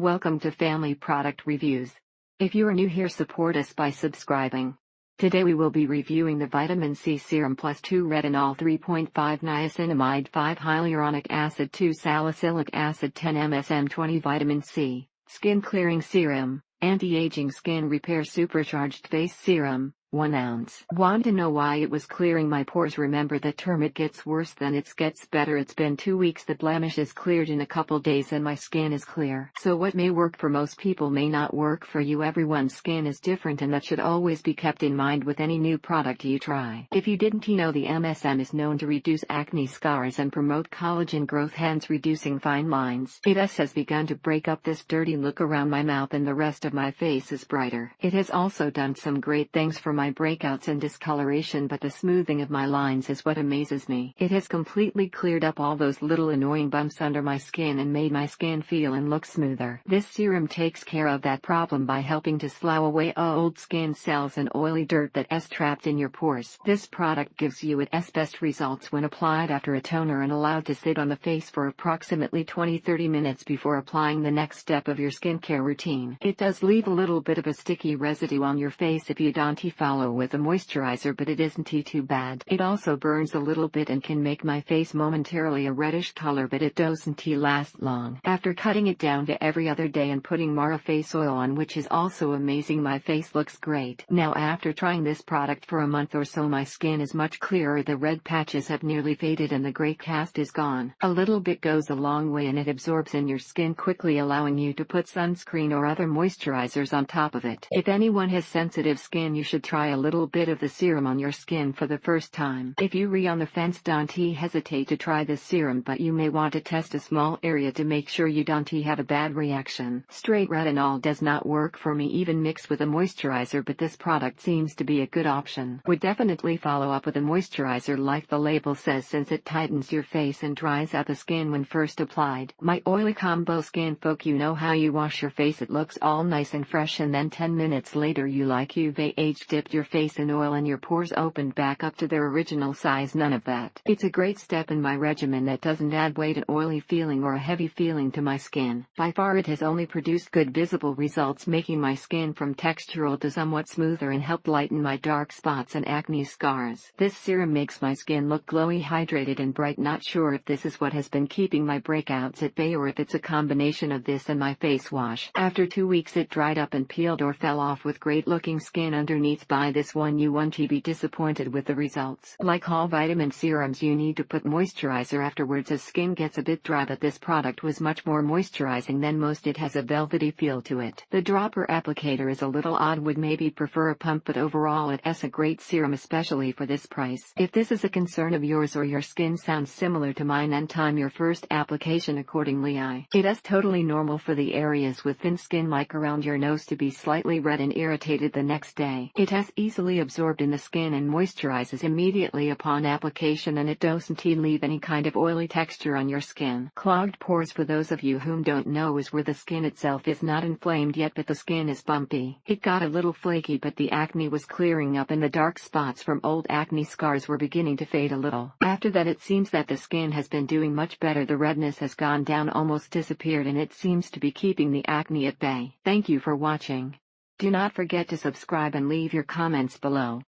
Welcome to Family Product Reviews. If you are new here, support us by subscribing. Today we will be reviewing the Vitamin C Serum plus 2 Retinol 3.5 Niacinamide 5 Hyaluronic Acid 2 Salicylic Acid 10 MSM 20 Vitamin C, Skin Clearing Serum, Anti Aging Skin Repair Supercharged Face Serum, 1 ounce. Want to know why it was clearing my pores? Remember the term, it gets worse than it gets better. It's been 2 weeks, the blemishes cleared in a couple days and my skin is clear. So what may work for most people may not work for you. Everyone's skin is different and that should always be kept in mind with any new product you try. If you didn't know, the MSM is known to reduce acne scars and promote collagen growth, hence reducing fine lines. It has begun to break up this dirty look around my mouth and the rest of my face is brighter. It has also done some great things for my breakouts and discoloration, but the smoothing of my lines is what amazes me. It has completely cleared up all those little annoying bumps under my skin and made my skin feel and look smoother. This serum takes care of that problem by helping to slough away old skin cells and oily dirt that's trapped in your pores. This product gives you its best results when applied after a toner and allowed to sit on the face for approximately 20-30 minutes before applying the next step of your skincare routine. It does leave a little bit of a sticky residue on your face if you don't follow with a moisturizer, but it isn't too bad. It also burns a little bit and can make my face momentarily a reddish color, but it doesn't last long. After cutting it down to every other day and putting more face oil on, which is also amazing, my face looks great. Now after trying this product for a month or so, my skin is much clearer. The red patches have nearly faded and the gray cast is gone. A little bit goes a long way and it absorbs in your skin quickly, allowing you to put sunscreen or other moisturizers on top of it. If anyone has sensitive skin, you should try a little bit of the serum on your skin for the first time. If you're on the fence, don't hesitate to try this serum, but you may want to test a small area to make sure you don't have a bad reaction. Straight retinol does not work for me, even mixed with a moisturizer, but this product seems to be a good option. Would definitely follow up with a moisturizer like the label says, since it tightens your face and dries out the skin when first applied. My oily combo skin folk, you know how you wash your face, it looks all nice and fresh, and then 10 minutes later you've age dipped your face in oil and your pores opened back up to their original size. None of that. It's a great step in my regimen that doesn't add weight, an oily feeling or a heavy feeling to my skin. By far it has only produced good visible results, making my skin from textural to somewhat smoother and helped lighten my dark spots and acne scars. This serum makes my skin look glowy, hydrated and bright. Not sure if this is what has been keeping my breakouts at bay or if it's a combination of this and my face wash. After 2 weeks it dried up and peeled or fell off with great looking skin underneath. Buy this one, you won't be disappointed with the results. Like all vitamin serums, you need to put moisturizer afterwards as skin gets a bit dry, but this product was much more moisturizing than most. It has a velvety feel to it. The dropper applicator is a little odd, would maybe prefer a pump, but overall it's a great serum, especially for this price. If this is a concern of yours or your skin sounds similar to mine, then time your first application accordingly. It is totally normal for the areas with thin skin like around your nose to be slightly red and irritated the next day. It has easily absorbed in the skin and moisturizes immediately upon application, and it doesn't leave any kind of oily texture on your skin. Clogged pores, for those of you whom don't know, is where the skin itself is not inflamed yet but the skin is bumpy. It got a little flaky, but the acne was clearing up and the dark spots from old acne scars were beginning to fade a little. After that it seems that the skin has been doing much better. The redness has gone down, almost disappeared, and it seems to be keeping the acne at bay. Thank you for watching. Do not forget to subscribe and leave your comments below.